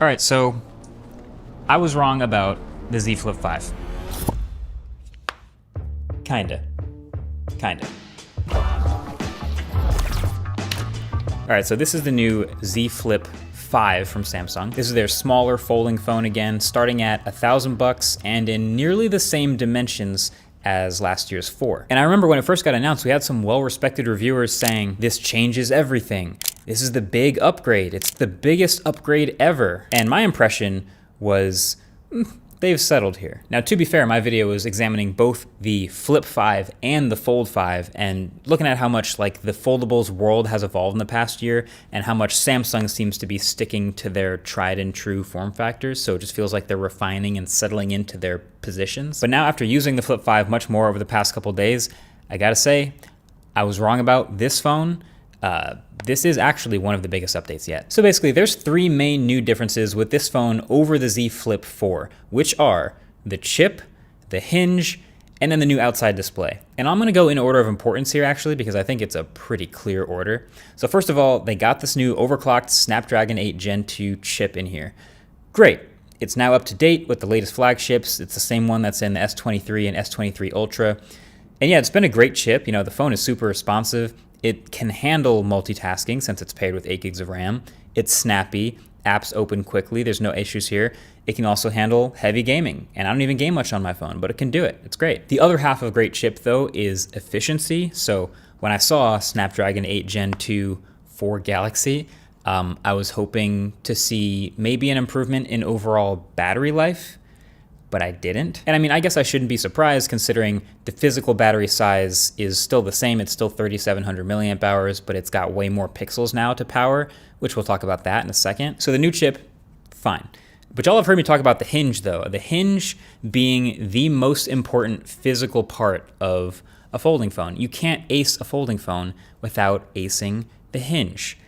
All right, so I was wrong about the Z Flip 5. Kinda. All right, so this is the new Z Flip 5 from Samsung. This is their smaller folding phone again, starting at $1,000 and in nearly the same dimensions as last year's 4. And I remember when it first got announced, we had some well-respected reviewers saying, this changes everything. This is the big upgrade. It's the biggest upgrade ever. And my impression was, they've settled here. Now, to be fair, my video was examining both the Flip 5 and the Fold 5 and looking at how much like the foldables world has evolved in the past year and how much Samsung seems to be sticking to their tried and true form factors. So it just feels like they're refining and settling into their positions. But now after using the Flip 5 much more over the past couple days, I gotta say, I was wrong about this phone. This is actually one of the biggest updates yet. So basically there's 3 main new differences with this phone over the Z Flip 4, which are the chip, the hinge, and then the new outside display. And I'm gonna go in order of importance here actually, because I think it's a pretty clear order. So first of all, they got this new overclocked Snapdragon 8 Gen 2 chip in here. Great. It's now up to date with the latest flagships. It's the same one that's in the S23 and S23 Ultra. And yeah, it's been a great chip. You know, the phone is super responsive. It can handle multitasking since it's paired with 8 gigs of RAM. It's snappy, apps open quickly, there's no issues here. It can also handle heavy gaming, and I don't even game much on my phone, but it can do it, it's great. The other half of a great chip though is efficiency. So when I saw Snapdragon 8 Gen 2 for Galaxy, I was hoping to see maybe an improvement in overall battery life, but I didn't. And I mean, I guess I shouldn't be surprised considering the physical battery size is still the same. It's still 3,700 milliamp hours, but it's got way more pixels now to power, which we'll talk about that in a second. So the new chip, fine. But y'all have heard me talk about the hinge though. The hinge being the most important physical part of a folding phone. You can't ace a folding phone without acing the hinge.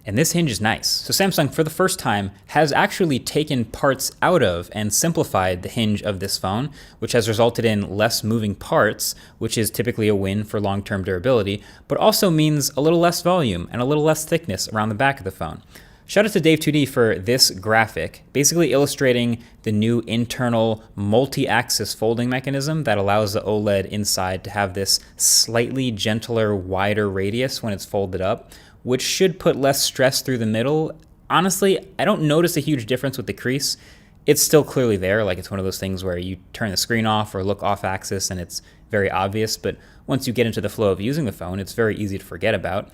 And this hinge is nice. So Samsung, for the first time, has actually taken parts out of and simplified the hinge of this phone, which has resulted in less moving parts, which is typically a win for long-term durability, but also means a little less volume and a little less thickness around the back of the phone. Shout out to Dave2D for this graphic, basically illustrating the new internal multi-axis folding mechanism that allows the OLED inside to have this slightly gentler, wider radius when it's folded up, which should put less stress through the middle. Honestly, I don't notice a huge difference with the crease. It's still clearly there, like it's one of those things where you turn the screen off or look off axis and it's very obvious, but once you get into the flow of using the phone, it's very easy to forget about.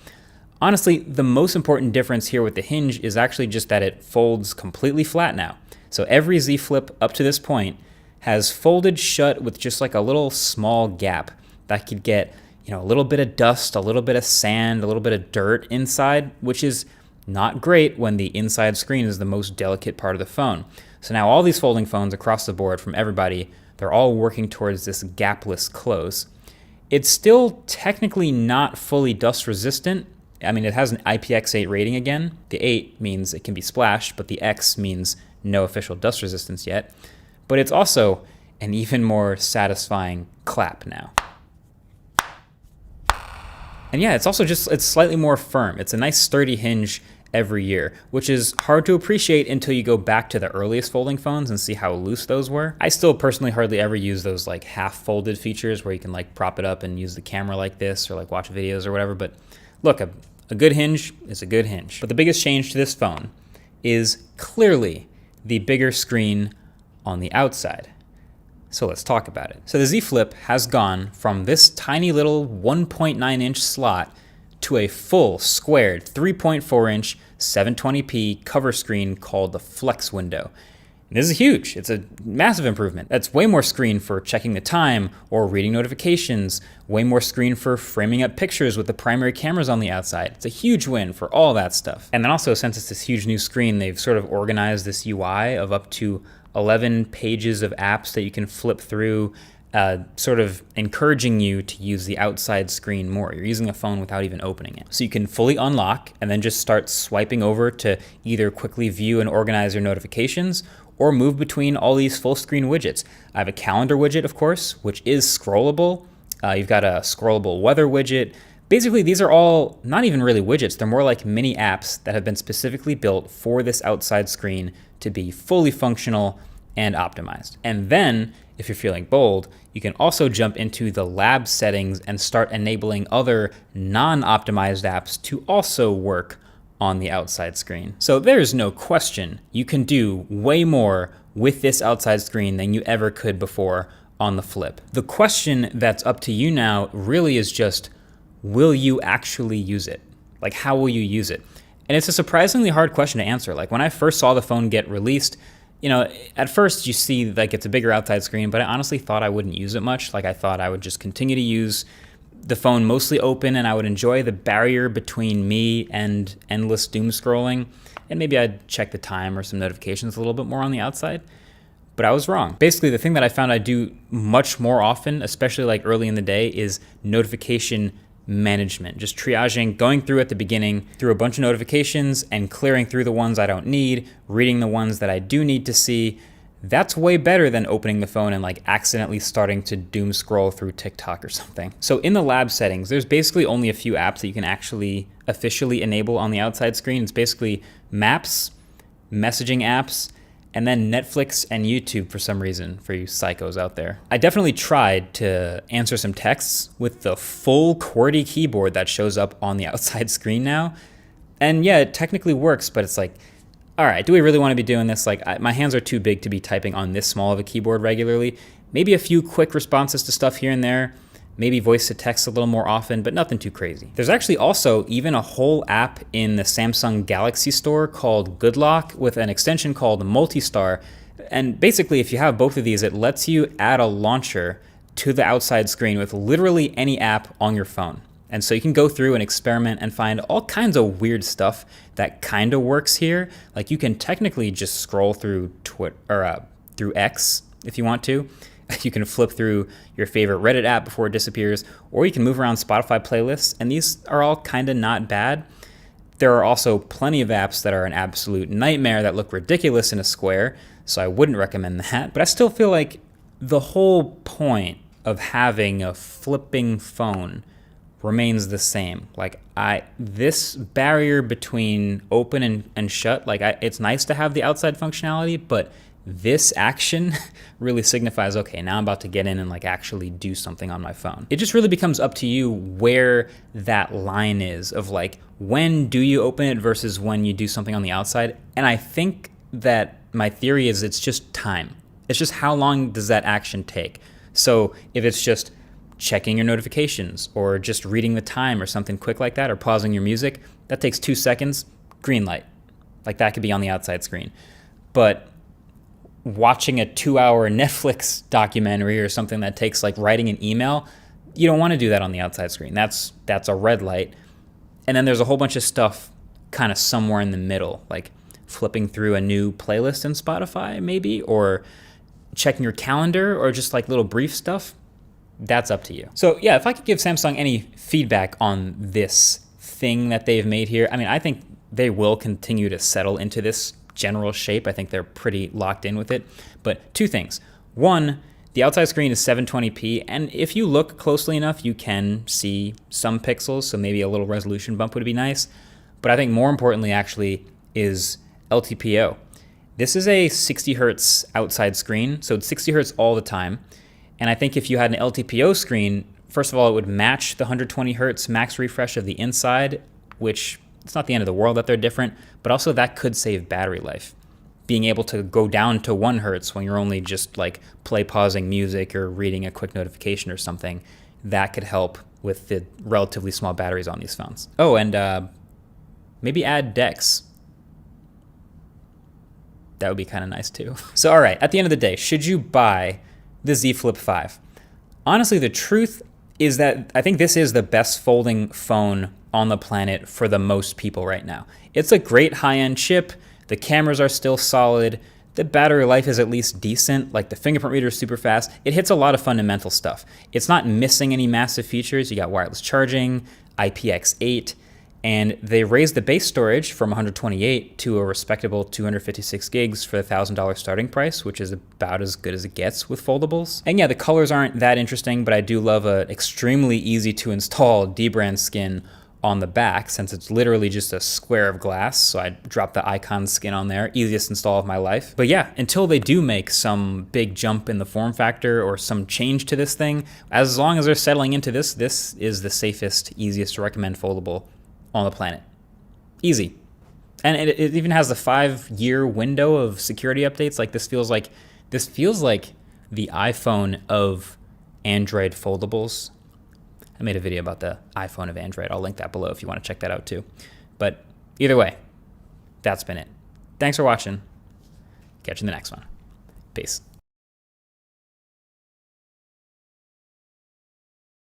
Honestly, the most important difference here with the hinge is actually just that it folds completely flat now. So every Z Flip up to this point has folded shut with just like a little small gap that could get a little bit of dust, a little bit of sand, a little bit of dirt inside, which is not great when the inside screen is the most delicate part of the phone. So now all these folding phones across the board from everybody, they're all working towards this gapless close. It's still technically not fully dust resistant. I mean, it has an IPX8 rating again. The 8 means it can be splashed, but the X means no official dust resistance yet. But it's also an even more satisfying clap now. And yeah, it's also it's slightly more firm. It's a nice sturdy hinge every year, which is hard to appreciate until you go back to the earliest folding phones and see how loose those were. I still personally hardly ever use those like half folded features where you can like prop it up and use the camera like this or like watch videos or whatever. But look, a good hinge is a good hinge. But the biggest change to this phone is clearly the bigger screen on the outside. So let's talk about it. So the Z Flip has gone from this tiny little 1.9 inch slot to a full squared 3.4 inch 720p cover screen called the Flex window. And this is huge. It's a massive improvement. That's way more screen for checking the time or reading notifications, way more screen for framing up pictures with the primary cameras on the outside. It's a huge win for all that stuff. And then also, since it's this huge new screen, they've sort of organized this UI of up to 11 pages of apps that you can flip through, sort of encouraging you to use the outside screen more. You're using a phone without even opening it. So you can fully unlock and then just start swiping over to either quickly view and organize your notifications or move between all these full screen widgets. I have a calendar widget, of course, which is scrollable. You've got a scrollable weather widget. Basically, these are all not even really widgets. They're more like mini apps that have been specifically built for this outside screen to be fully functional and optimized. And then, if you're feeling bold, you can also jump into the lab settings and start enabling other non-optimized apps to also work on the outside screen. So there's no question you can do way more with this outside screen than you ever could before on the Flip. The question that's up to you now really is just, will you actually use it? Like, how will you use it? And it's a surprisingly hard question to answer. Like, when I first saw the phone get released, you know, at first you see like it's a bigger outside screen, but I honestly thought I wouldn't use it much. Like, I thought I would just continue to use the phone mostly open, and I would enjoy the barrier between me and endless doom scrolling. And maybe I'd check the time or some notifications a little bit more on the outside. But I was wrong. Basically, the thing that I found I do much more often, especially like early in the day, is notification management. Just triaging, going through at the beginning through a bunch of notifications and clearing through the ones I don't need, reading the ones that I do need to see. That's way better than opening the phone and like accidentally starting to doom scroll through TikTok or something. So in the lab settings, there's basically only a few apps that you can actually officially enable on the outside screen. It's basically Maps, messaging apps, and then Netflix and YouTube for some reason, for you psychos out there. I definitely tried to answer some texts with the full QWERTY keyboard that shows up on the outside screen now. And yeah, it technically works, but it's like, all right, do we really want to be doing this? Like, my hands are too big to be typing on this small of a keyboard regularly. Maybe a few quick responses to stuff here and there. Maybe voice to text a little more often, but nothing too crazy. There's actually also even a whole app in the Samsung Galaxy Store called Good Lock with an extension called Multistar. And basically, if you have both of these, it lets you add a launcher to the outside screen with literally any app on your phone. And so you can go through and experiment and find all kinds of weird stuff that kind of works here. Like, you can technically just scroll through Twitter or through X if you want to. You can flip through your favorite Reddit app before it disappears, or you can move around Spotify playlists, and these are all kind of not bad. There are also plenty of apps that are an absolute nightmare that look ridiculous in a square, so I wouldn't recommend that. But I still feel like the whole point of having a flipping phone remains the same. Like, this barrier between open and shut, like, it's nice to have the outside functionality, but this action really signifies, okay, now I'm about to get in and like actually do something on my phone. It just really becomes up to you where that line is of like, when do you open it versus when you do something on the outside? And I think that my theory is it's just time. It's just how long does that action take? So if it's just checking your notifications or just reading the time or something quick like that, or pausing your music, that takes 2 seconds, green light. Like, that could be on the outside screen. But watching a 2-hour Netflix documentary or something that takes like writing an email, you don't want to do that on the outside screen. That's a red light. And then there's a whole bunch of stuff kind of somewhere in the middle, like flipping through a new playlist in Spotify maybe, or checking your calendar, or just like little brief stuff. That's up to you. So yeah, if I could give Samsung any feedback on this thing that they've made here, I mean, I think they will continue to settle into this general shape. I think they're pretty locked in with it. But 2 things. One, the outside screen is 720p, and if you look closely enough, you can see some pixels, so maybe a little resolution bump would be nice. But I think more importantly actually is LTPO. This is a 60 hertz outside screen, so it's 60 hertz all the time. And I think if you had an LTPO screen, first of all, it would match the 120 hertz max refresh of the inside, which it's not the end of the world that they're different, but also that could save battery life. Being able to go down to 1 hertz when you're only just like pausing music or reading a quick notification or something, that could help with the relatively small batteries on these phones. Oh, and maybe add DeX. That would be kind of nice too. So all right, at the end of the day, should you buy the Z Flip 5? Honestly, the truth is that I think this is the best folding phone on the planet for the most people right now. It's a great high-end chip. The cameras are still solid. The battery life is at least decent. Like, the fingerprint reader is super fast. It hits a lot of fundamental stuff. It's not missing any massive features. You got wireless charging, IPX8, And they raised the base storage from 128 to a respectable 256 gigs for the $1,000 starting price, which is about as good as it gets with foldables. And yeah, the colors aren't that interesting, but I do love an extremely easy to install dbrand skin on the back, since it's literally just a square of glass. So I dropped the icon skin on there, easiest install of my life. But yeah, until they do make some big jump in the form factor or some change to this thing, as long as they're settling into this, this is the safest, easiest to recommend foldable on the planet. Easy. And it even has the 5-year window of security updates. Like this feels like the iPhone of Android foldables. I made a video about the iPhone of Android. I'll link that below if you want to check that out too. But either way, that's been it. Thanks for watching. Catch you in the next one. Peace.